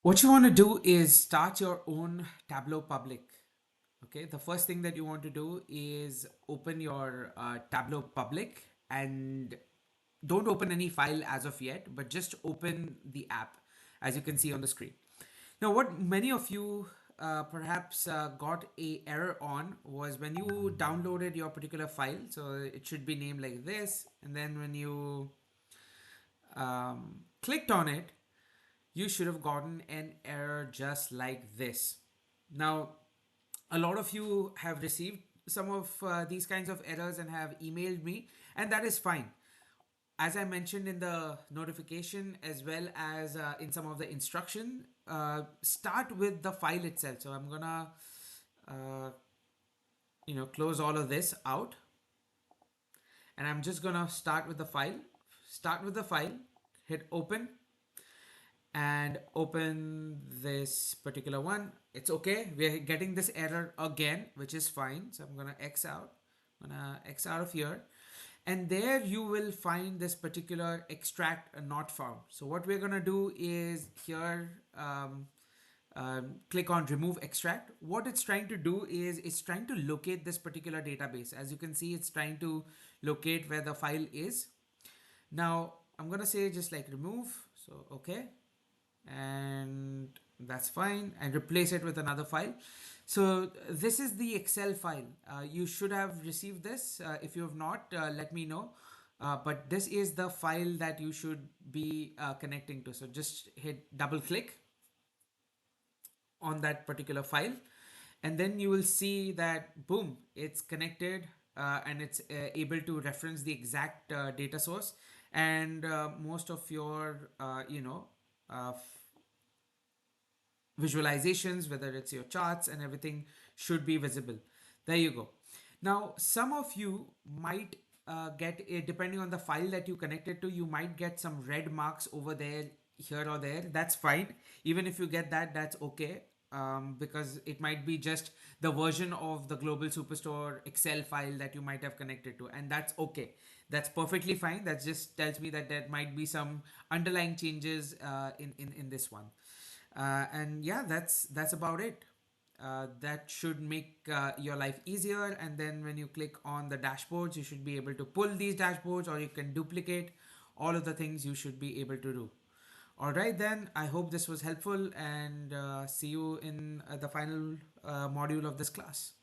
What you want to do is start your own Tableau Public. Okay, the first thing that you want to do is open your Tableau Public and don't open any file as of yet, but just open the app as you can see on the screen. Now, what many of you perhaps got a error on was when you downloaded your particular file. So it should be named like this, and then when you clicked on it, you should have gotten an error just like this. Now, a lot of you have received some of these kinds of errors and have emailed me, and that is fine. As I mentioned in the notification as well as in some of the instruction, start with the file itself. So I'm gonna, uh, close all of this out, and I'm just gonna start with the file. Start with the file, hit open, and open this particular one. It's okay. We're getting this error again, which is fine. So I'm gonna X out. I'm gonna X out of here. And there you will find this particular extract not found. So what we're gonna do is here click on remove extract. What it's trying to do is it's trying to locate this particular database. As you can see, it's trying to locate where the file is. Now I'm gonna say just like remove. So okay, and that's fine, and replace it with another file. So this is the Excel file. You should have received this. If you have not, let me know. But this is the file that you should be connecting to. So just hit double click on that particular file, and then you will see that boom, it's connected, and it's able to reference the exact data source, and most of your uh, visualizations, whether it's your charts and everything, should be visible. There you go. Now, some of you might get it, depending on the file that you connected to, you might get some red marks over there, here or there. That's fine. Even if you get that, that's okay. Because it might be just the version of the global superstore Excel file that you might have connected to, and that's okay. That's perfectly fine. That just tells me that there might be some underlying changes in this one. And yeah, that's about it. That should make your life easier, and then when you click on the dashboards, you should be able to pull these dashboards, or you can duplicate all of the things you should be able to do. All right, then I hope this was helpful, and see you in the final module of this class.